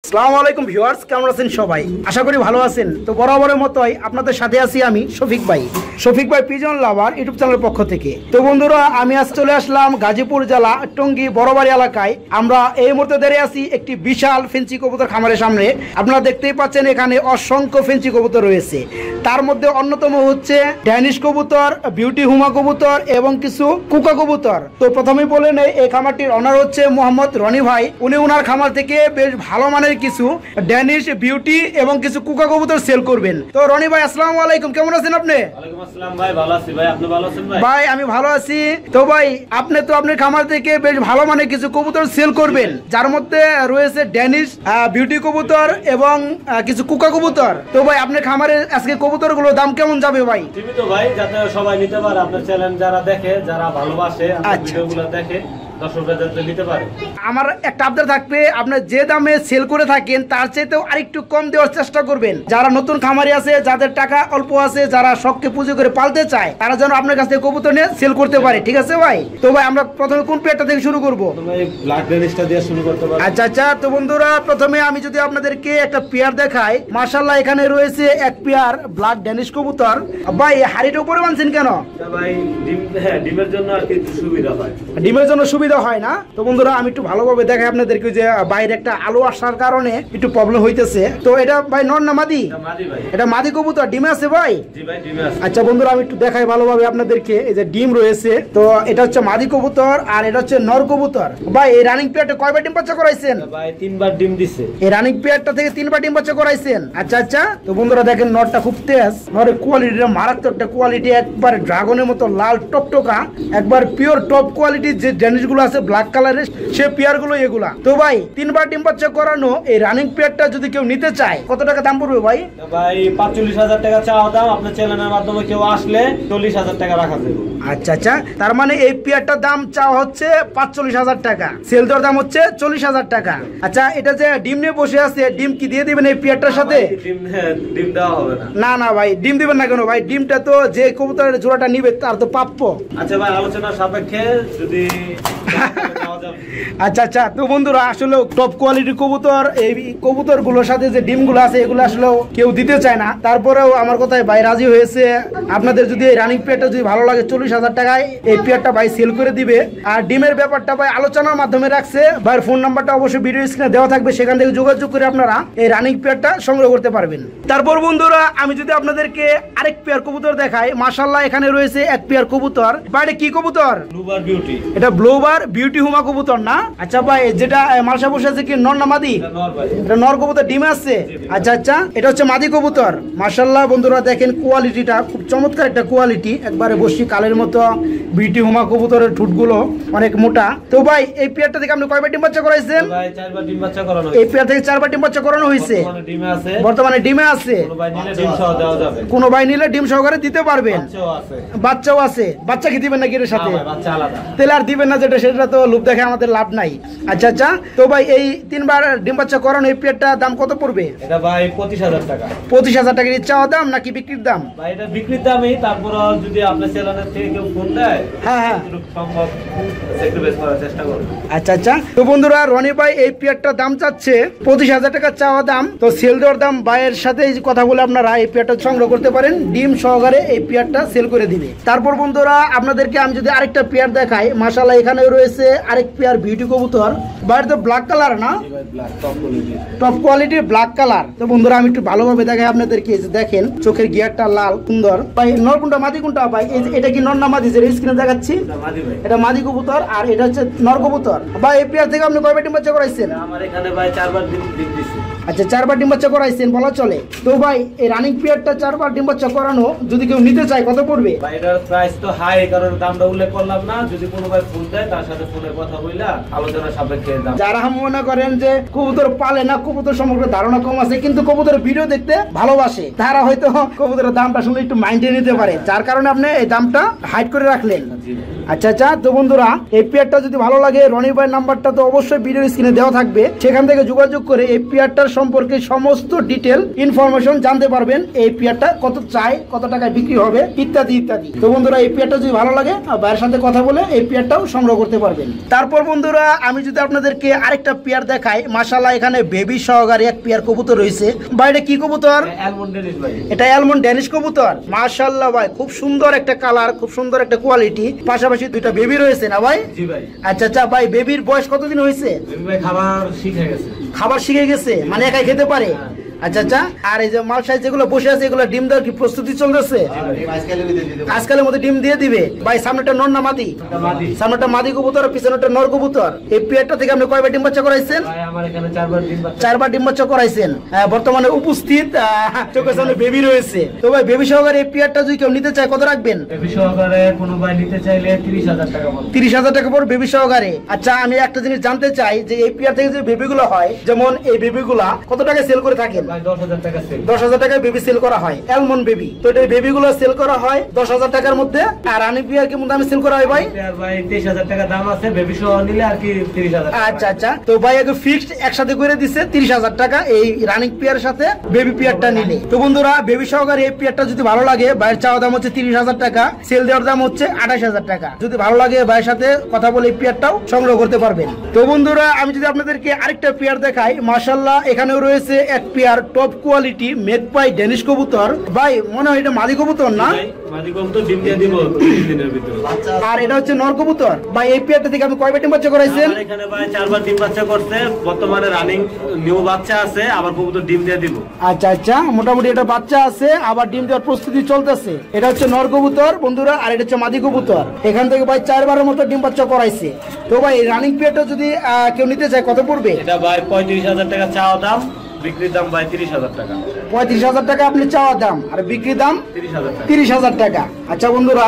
আসসালামু আলাইকুম ভিউয়ার্স, কেমন আছেন সবাই? আশা করি ভালো আছেন। তো বরাবরের মতোই আপনাদের সাথে আছি আমি শফিক ভাই পিজন লাভার ইউটিউব চ্যানেলের পক্ষ থেকে। তো বন্ধুরা, আমি আজ চলে আসলাম গাজীপুর জেলা টঙ্গী বড়বাড়ি এলাকায়। আমরা এই মুহূর্তে দাঁড়িয়ে আছি একটি বিশাল ফেন্সি কবুতর খামারের সামনে। আপনারা দেখতেই পাচ্ছেন এখানে অসংখ্য ফেন্সি কবুতর রয়েছে। তার মধ্যে অন্যতম হচ্ছে ড্যানিশ কবুতর, বিউটি হুমা কবুতর এবং কিছু কুকা কবুতর। তো প্রথমেই বলে নেই, এই খামারটির অনার হচ্ছে মোহাম্মদ রনি ভাই। উনি ওনার খামার থেকে বেশ ভালো মানের কিছু ড্যানিশ, বিউটি এবং কিছু কুকা কবুতর সেল করবেন। তো রনি ভাই, আসসালামু আলাইকুম, কেমন আছেন আপনি? ওয়ালাইকুম আসসালাম ভাই, ভালো আছি ভাই, আপনি ভালো আছেন ভাই? ভাই আমি ভালো আছি। তো ভাই, আপনি তো আপনার খামার থেকে বেশ ভালো মানের কিছু কবুতর সেল করবেন, যার মধ্যে রয়েছে ড্যানিশ, বিউটি কবুতর এবং কিছু কুকা কবুতর। তো ভাই, আপনার খামারে আজকে কবুতরগুলোর দাম কেমন যাবে ভাই? সীমিত ভাই, যাতে সবাই নিতে পারে। আপনার চ্যানেল যারা দেখে, যারা ভালোবাসে আপনার ভিডিওগুলো দেখে, আমার একটা আবদার থাকবে, আপনার যে দামে সেল করে থাকেন তার চাইতেও আরেকটু কম দেওয়ার চেষ্টা করবেন। যারা নতুন খামারি আছে, যাদের টাকা অল্প আছে, যারা শখকে পুজো করে পালতে চায়, তারা যেন আপনার কাছ থেকে কবুতর নিয়ে সেল করতে পারে। ঠিক আছে ভাই? তো ভাই, আমরা প্রথমে কোন পেয়ারটা থেকে শুরু করবো? আচ্ছা। তো বন্ধুরা, প্রথমে আমি যদি আপনাদেরকে একটা পেয়ার দেখাই, মাশাআল্লাহ এখানে রয়েছে এক পেয়ার ব্ল্যাক ড্যানিশ কবুতর। ভাই, হাড়িটা উপরে বানছেন কেন? ভাই ডিমের জন্য আর কি সুবিধা হয়। ডিমের জন্য সুবিধা হয় না। তো বন্ধুরা, আমি একটু ভালোভাবে দেখাই আপনাদেরকে, যে বাইরে একটা আলো আসার কারণে একটু প্রবলেম হইতেছে। তো এটা ভাই নর না মাদি? এটা মাদি কবুতর, ডিমে আছে ভাই? জি ভাই, ডিমে আছে। আচ্ছা বন্ধুরা, আমি একটু দেখাই ভালোভাবে আপনাদেরকে। এই যে ডিম রয়েছে, তো এটা হচ্ছে মাদি কবুতর আর এটা হচ্ছে নর কবুতর। ভাই, এই রানিং পেয়ারটা কয়বার ডিম বাচ্চা করাইছেন? ভাই 3বার ডিম দিছে। এই রানিং পেয়ারটা থেকে 3বার ডিম বাচ্চা করাইছেন? আচ্ছা। তো বন্ধুরা দেখেন, নরটা খুব তেজ, নরের কোয়ালিটিটা মারাত্মক একটা কোয়ালিটি, একবার ড্রাগনের মতো লাল টকটকা, একবার পিওর টপ কোয়ালিটির যে ড্যানিশ গুলো আছে ব্ল্যাক কালারের, সে পেয়ার গুলো এগুলা। তো ভাই, 3বার ডিম বাচ্চা করানো এই রানিং পেয়ারটা যদি কেউ নিতে চায়, কত টাকা দাম পড়বে ভাই? ভাই 45,000 টাকা চাওয়া দাম। আপনার চ্যানেলের মাধ্যমে কেউ আসলে 40,000 টাকা রাখা যাবে। আচ্ছা। তার মানে এই পেয়ারটার দাম চাওয়া হচ্ছে 45,000 টাকা, সেল দর দাম হচ্ছে 40,000 টাকা। আচ্ছা, এটা যে ডিম নিয়ে বসে আছে, ডিম কি দিয়ে দিবেন এই পেয়ারটার সাথে? ডিম দেওয়া হবে না। না ভাই, ডিম দিবেন না কেন ভাই? ডিমটা তো যে কবুতরের জোড়াটা নিবে তার তো প্রাপ্য। আচ্ছা ভাই, আলোচনার সাপেক্ষে যদি আচ্ছা। তো বন্ধুরা, আসলে টপ কোয়ালিটির কবুতর, এই কবুতর গুলোর সাথে যে ডিম গুলো আছে, এগুলো আসলে কেউ দিতে চায় না। তারপরেও আমার কথায় ভাই রাজি হয়েছে। আপনাদের যদি এই রানিং পেয়ারটা যদি ভালো লাগে, 40,000 টাকায় এই পেয়ারটা ভাই সেল করে দিবে। আর ডিমের ব্যাপারটা ভাই আলোচনার মাধ্যমে রাখছে। ভাইয়ের ফোন নাম্বারটা অবশ্যই ভিডিও স্ক্রিনে দেওয়া থাকবে, সেখান থেকে যোগাযোগ করে আপনারা এই রানিং পেয়ারটা সংগ্রহ করতে পারবেন। তারপর বন্ধুরা, আমি যদি আপনাদেরকে আরেক পেয়ার কবুতর দেখাই, মাশাআল্লাহ এখানে রয়েছে এক পেয়ার কবুতর। বাইরে কি কবুতর? ব্লুবার বিউটি। এটা ব্লুবার বিউটি হুমা কবুতর না? আচ্ছা ভাই, যেটা মালসা বসে আছে কি নর না মাদি? এটা নর কবুতর, ডিমে আছে। আচ্ছা। এটা হচ্ছে মাদি কবুতর। মাশাআল্লাহ বন্ধুরা, দেখেন কোয়ালিটিটা খুব চমৎকার একটা কোয়ালিটি, একবারে বসি কালের মতো। বিউটি হুমা কবুতরের ঠুটগুলো অনেক মোটা। তো ভাই, এই পেয়ারটা থেকে আপনি কয়বার ডিম বাচ্চা করাইছেন? ভাই 4বার ডিম বাচ্চা করানো। এই পেয়ার থেকে 4বার ডিম বাচ্চা করানো হয়েছে। বর্তমানে ডিমে আছে। কোন ভাই নিলে ডিম সহকারে দিতে পারবেন। বাচ্চাও আছে। বাচ্চা কি দিবেন নাকি এর সাথে? তেল আর দিবেন না, যেটা সেটা তো লোভ দেখে আমাদের লাভ নাই। আচ্ছা। তো ভাই, এই 3বার ডিম বাচ্চা করানো এই পেয়ারটা দাম কত পড়বে? এটা ভাই 25,000 টাকা। 25,000 টাকা চাওয়া দাম নাকি বিক্রির দাম? ভাই এটা বিক্রির দামই। তারপর যদি আপনার চ্যানেলের থেকে কেউ ফোন দেয়, হ্যাঁ সম্ভব স্যাক্রিফাইস করার চেষ্টা করব। আচ্ছা। তো বন্ধুরা, রনি ভাই এই পেয়ারটার দাম চাচ্ছে 25,000 টাকা চাওয়া দাম। তো সেল দেওয়ার দাম ভাইয়ের সাথে কথা বলে আপনারা এই পেয়ারটা সংগ্রহ করতে পারেন, ডিম সহকারে এই পেয়ারটা সেল করে দিবে। তারপর বন্ধুরা, আপনাদেরকে আমি যদি আরেকটা পেয়ার দেখাই, মাশাআল্লাহ এখানে রয়েছে আরেক পেয়ার বিউটি কবুতর। বাইরে তো ব্ল্যাক কালার না? টপ কোয়ালিটির ব্ল্যাক কালার। তো বন্ধুরা, আমি একটু ভালোভাবে দেখাই আপনাদেরকে। দেখেন চোখের গিয়ারটা লাল সুন্দর। ভাই নর কোনটা মাদি কোনটা ভাই? এটা কি নর না মাদি? যে স্ক্রিনে দেখাচ্ছি এটা মাদি কবুতর আর এটা হচ্ছে নর কবুতর। ভাই এই পেয়ার থেকে আপনি কয়বার ডিম বাচ্চা করাইছেন? আমার এখানে ভাই 4বার ডিম দিছি। আচ্ছা, 4বার ডিম বাচ্চা করাইছেন বলা চলে। তো ভাই, এই রানিং পেয়ারটা 4বার ডিম বাচ্চা করানো যদি কেউ নিতে চায়, কত পড়বে? ভাই এটার প্রাইস তো হাই, কারণ দামটা উল্লেখ করলাম না। যদি কোনো ভাই ফোন দেয়, তার সাথে ফোনে কথা বইলা আলোচনা সাপেক্ষে দাম। যারা মনে করেন যে কবুতর পালে না, কবুতর সম্পর্কে ধারণা কম আছে, কিন্তু কবুতরের ভিডিও দেখতে ভালোবাসে, তারা হয়তো কবুতরের দামটা শুনে একটু মাইন্ডে নিতে পারে, যার কারণে আপনি এই দামটা হাইড করে রাখলেন। আচ্ছা। তো বন্ধুরা, এই পেয়ারটা যদি ভালো লাগে, রনি ভাইয়ের নাম্বারটা তো অবশ্যই ভিডিও স্ক্রিনে দেওয়া থাকবে, সেখান থেকে যোগাযোগ করে এই পেয়ারটার সম্পর্কে সমস্ত ডিটেল ইনফরমেশন জানতে পারবেন। এই পেয়ারটা কত চাই, কত টাকায় বিক্রি হবে, ইত্যাদি। তো বন্ধুরা, এই পেয়ারটা যদি ভালো লাগে, ভাইয়ের সাথে কথা বলে এই পেয়ারটাও সংগ্রহ করতে পারবেন। তারপর তারপর বন্ধুরা আমি যদি আপনাদেরকে আরেকটা পেয়ার দেখাই, মাশাআল্লাহ এখানে বেবি সহকারে এক পেয়ার কবুতর রয়েছে। ভাই এটা কি কবুতর? এটা অ্যালমন্ড ড্যানিশ কবুতর। মাশাআল্লাহ ভাই খুব সুন্দর একটা কালার, খুব সুন্দর একটা কোয়ালিটি, পাশাপাশি দুইটা বেবি রয়েছে না ভাই? জি ভাই। আচ্ছা আচ্ছা ভাই, বেবির বয়স কতদিন হয়েছে? ভাই খাবার শিখে গেছে। খাবার শিখে গেছে মানে একাই খেতে পারে? আচ্ছা আচ্ছা। আর এই যে মাল সাইজ যেগুলো বসে আছে এগুলো ডিম দেওয়ার কি প্রস্তুতি চলতেছে? আজকালের মধ্যে ডিম দিয়ে দিবে ভাই। সামনেটা নর না মাদি? সামনেটা মাদি কবুতর, পিছনেটা নর কবুতর। এই পেয়ারটা থেকে আপনি কয়বার ডিম বাচ্চা করাইছেন? ভাই আমার এখানে 4বার ডিম বাচ্চা। 4বার ডিম বাচ্চা করাইছেন। বর্তমানে উপস্থিত চোখের সামনে বেবি রয়েছে। তো ভাই বেবি সহকারে এই পেয়ারটা যদি কেউ নিতে চায় কত রাখবেন? বেবি সহকারে কোনো ভাই নিতে চাইলে 30,000 টাকা পড়বে। 30,000 টাকা পড়বে বেবি সহকারে। আচ্ছা আমি একটা জিনিস জানতে চাই যে এই পেয়ার থেকে যে বেবিগুলো হয়, যেমন এই বেবিগুলা কত টাকা সেল করে থাকেন? ভাই 10,000 টাকা সেল। 10,000 টাকায় বেবি সেল করা হয়, অ্যালমন্ড বেবি। তো এই বেবিগুলো সেল করা হয় 10,000 টাকার মধ্যে। আর রানিং পেয়ার কেমন দামে সেল করা হয় ভাই? পেয়ার ভাই 23,000 টাকা দাম আছে, বেবি সহ নিলে আর কি 30,000 টাকা। আচ্ছা আচ্ছা। তো ভাই আগে ফিক্সড একসাথে করে দিছে 30,000 টাকা এই রানিং পেয়ারের সাথে বেবি পেয়ারটা নিলে। তো বন্ধুরা বেবি সহকারে এই পেয়ারটা যদি ভালো লাগে, ভাইয়ের চাওয়া দাম হচ্ছে 30,000 টাকা, সেল দেওয়ার দাম হচ্ছে 28,000 টাকা। যদি ভালো লাগে ভাইয়ের সাথে কথা বলে এই পেয়ারটাও সংগ্রহ করতে পারবেন। তো বন্ধুরা আমি যদি আপনাদেরকে আরেকটা পেয়ার দেখাই, মাশাআল্লাহ এখানেও রয়েছে এক পেয়ার টপ কোয়ালিটি মেঘপাই ড্যানিশ কবুতর। ভাই মনে হয় এটা মাদি কবুতর না? মাদি কবুতর ডিম দিয়ে দিব 30 দিনের ভিতরে। আর এটা হচ্ছে নর কবুতর। ভাই এই পেয়ারটা থেকে আপনি কয়বার ডিম বাচ্চা করাইছেন? আমার এখানে ভাই 4বার ডিম বাচ্চা করতে, বর্তমানে রানিং নিউ বাচ্চা আছে, আবার কবুতর ডিম দিয়ে দিব। আচ্ছা আচ্ছা, মোটামুটি এটা বাচ্চা আছে, আবার ডিম দেওয়ার প্রস্তুতি চলতেছে। এটা হচ্ছে নর কবুতর বন্ধুরা, আর এটা হচ্ছে মাদি কবুতর। এখান থেকে ভাই 4বারের মতো ডিম বাচ্চা করাইছে। তো ভাই এই রানিং পেয়ারটা যদি কেউ নিতে চায় কত পড়বে? এটা ভাই 35,000 টাকা চাওয়া দাম, বিক্রির দাম ভাই 30,000 টাকা। 35,000 টাকা আপনি চাওয়া দাম, আর বিক্রি দাম 30,000 টাকা। 30,000 টাকা। আচ্ছা বন্ধুরা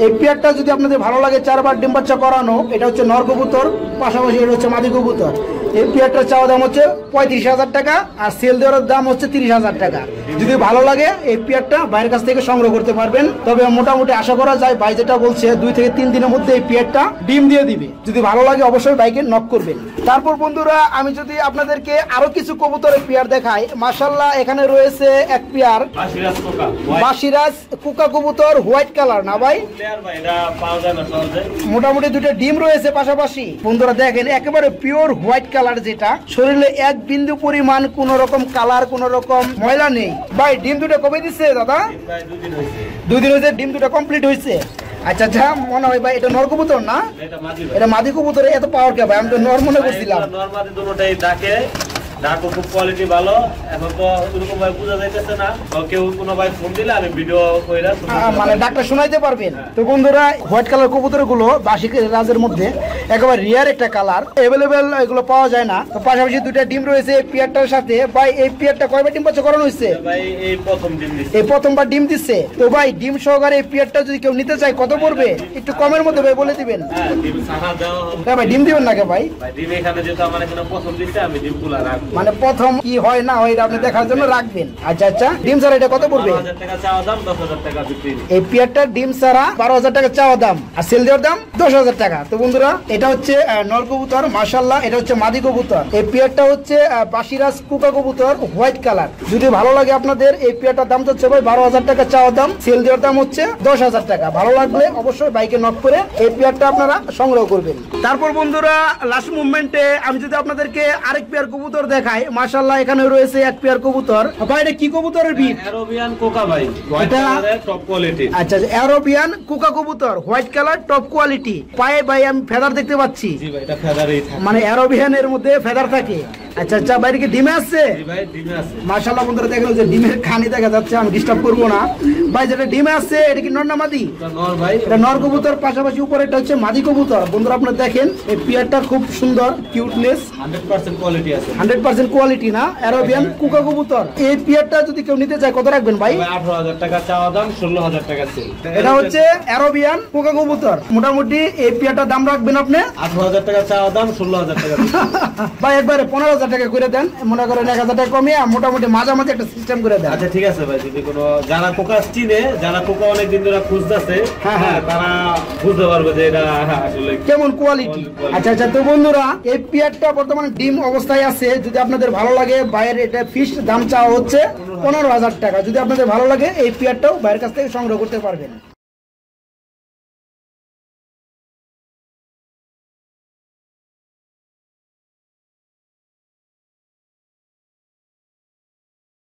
এই পেয়ারটা যদি আপনাদের ভালো লাগে, 4বার ডিম বাচ্চা করানো, এটা হচ্ছে নর কবুতর, পাশাপাশি এটা হচ্ছে মাদি কবুতর। এই পেয়ারটার চাওয়া দাম হচ্ছে 35,000 টাকা, আর সেল দেওয়ার দাম হচ্ছে 30,000 টাকা। যদি ভালো লাগে এই পেয়ারটা ভাইয়ের কাছ থেকে সংগ্রহ করতে পারবেন। তবে মোটামুটি আশা করা যায় ভাই যেটা বলছে 2 থেকে 3 দিনের মধ্যে এই পেয়ারটা ডিম দিয়ে দিবে। যদি ভালো লাগে অবশ্যই ভাইকে নক করবেন। তারপর বন্ধুরা আমি যদি আপনাদেরকে আরো কিছু কবুতরের পেয়ার দেখাই, মাশাআল্লাহ এখানে রয়েছে এক পেয়ার বাসিরাজ কোকা। বাসিরাজ কোকা কবুতর, হোয়াইট কালার না ভাই? প্লেয়ার ভাই এটা পাওয়া যায় না সহজে। মোটামুটি দুটো ডিম রয়েছে পাশাপাশি। বন্ধুরা দেখেন একেবারে পিওর হোয়াইট কালার, যেটা শরীরে এক বিন্দু পরিমাণ কোন রকম কালার, কোন রকম ময়লা নেই। ভাই ডিম দুটো কবে দিচ্ছে দাদা? ভাই 2 দিন হইছে। 2 দিন হয়েছে, ডিম দুটো কমপ্লিট হয়েছে। আচ্ছা আচ্ছা, মনে হয় ভাই এটা নর কবুতর না? এটা মাদি ভাই। এটা মাদি কবুতর, এত পাওয়ার কে ভাই? আমি তো নর মনে করছিলাম। নরমালি দুটোটাই ডাকে, ডাকও খুব কোয়ালিটি ভালো। এখন তো এরকম ভাই বোঝা যাইতেছে না, কেউ কোনো ভাই ফোন দিলে আমি ভিডিও কইরা মানে ডাক্তার শোনাইতে পারবেন। তো বন্ধুরা হোয়াইট কালার কবুতর গুলো বাসিক রাজের মধ্যে একেবারে রিয়ার একটা কালার, এভেলেবেল এগুলো পাওয়া যায় না। তো পাশাপাশি দুইটা ডিম রয়েছে এই পেয়ারটার সাথে। ভাই এই পেয়ারটা কয়বার ডিম বাচ্চা করানো হয়েছে? ভাই এই প্রথম ডিম দিছে। এই প্রথমবার ডিম দিচ্ছে। তো ভাই ডিম সহকারে এই পেয়ারটা যদি কেউ নিতে চায় কত পড়বে? একটু কমের মধ্যে ভাই বলে দিবেন। হ্যাঁ ডিম সাহা দাও। হ্যাঁ ভাই ডিম দিবেন নাকি ভাই? ভাই ডিম এখানে যেহেতু আমার এখানে প্রথম দিছে, আমি ডিম গুলা রাখবো। মানে প্রথম কি হয় না হয় এটা আপনি দেখার জন্য রাখবেন। আচ্ছা আচ্ছা, ডিম ছাড়া এটা কত পড়বে? 12,000 টাকা চাওয়া দাম, 10,000 টাকা বিক্রি। এই পেয়ারটার ডিম ছাড়া 12,000 টাকা চাওয়া দাম, আর সেল দেওয়ার দাম 10,000 টাকা। তো বন্ধুরা এটা হচ্ছে নর কবুতর, মাশাআল্লাহ এটা হচ্ছে মাদি কবুতর। এই পেয়ারটা হচ্ছে বাসিরাজ কুকা কবুতর, হোয়াইট কালার। যদি ভালো লাগে আপনাদের এই পেয়ারটার দাম হচ্ছে ভাই 12,000 টাকা চাওয়া দাম, সেল দেওয়ার দাম হচ্ছে 10,000 টাকা। ভালো লাগলে অবশ্যই বাইকে নক করে এই পেয়ারটা আপনারা সংগ্রহ করবেন। তারপর বন্ধুরা লাস্ট মুভমেন্টে আমি যদি আপনাদেরকে আরেক পেয়ার কবুতর দেখাই, মাশাআল্লাহ এখানে রয়েছে এক পেয়ার কবুতর। ভাই এটা কি কবুতরের বিট? অ্যারোবিয়ান কোকা ভাই, হোয়াইট কালারের টপ কোয়ালিটি। আচ্ছা অ্যারোবিয়ান কোকা কবুতর, হোয়াইট কালার টপ কোয়ালিটি। পায়ে ভাই আমি ফেদার দেখতে পাচ্ছি। জি ভাই এটা ফেদারই থাকে, মানে অ্যারোবিয়ান এর মধ্যে ফেদার থাকে। আচ্ছা আচ্ছা, বাইরে কি ডিমে আছে? জি ভাই ডিমে আছে। মাশাআল্লাহ বন্ধুরা দেখেন যে ডিমের খানি দেখা যাচ্ছে, আমি ডিস্টার্ব করবো না। ভাই যেটা ডিমে আছে এটা কি নর না মাদি? এটা নর ভাই। এটা নর কবুতর, পাশাপাশি উপরে এটা হচ্ছে মাদি কবুতর। বন্ধুরা আপনারা দেখেন এই পেয়ারটা খুব সুন্দর, কিউটনেস 100% কোয়ালিটি আছে। 100% কোয়ালিটি না, অ্যারোবিয়ান কোকা কবুতর। এই পেয়ারটা যদি কেউ নিতে চায় কত রাখবেন ভাই? 18,000 টাকা চাওয়া দাম, 16,000 টাকা সেল। এটা হচ্ছে অ্যারোবিয়ান কোকা কবুতর। মোটামুটি এই পেয়ারটার দাম রাখবেন আপনি 18,000 টাকা চাওয়া দাম, 16,000 টাকা ভাই একবারে 15,000 টাকা করে দেন। মনে করেন 1,000 টাকা কমিয়ে মোটামুটি মাঝামাঝি একটা সিস্টেম করে দেন। আচ্ছা ঠিক আছে ভাই, যদি কোনো যারা কোকা চিনে, যারা কোকা অনেকদিন ধরে খুঁজতেছে, হ্যাঁ, তারা বুঝতে পারবে যে এটা আসলে কেমন কোয়ালিটি। আচ্ছা আচ্ছা, তো বন্ধুরা এই পেয়ারটা বর্তমানে ডিম অবস্থায় আছে। যদি আপনাদের ভালো লাগে, বাইরের এটা ফিক্সড দাম চাওয়া হচ্ছে 15,000 টাকা। যদি আপনাদের ভালো লাগে এই পেয়ারটাও বাইরের কাছ থেকে সংগ্রহ করতে পারবেন।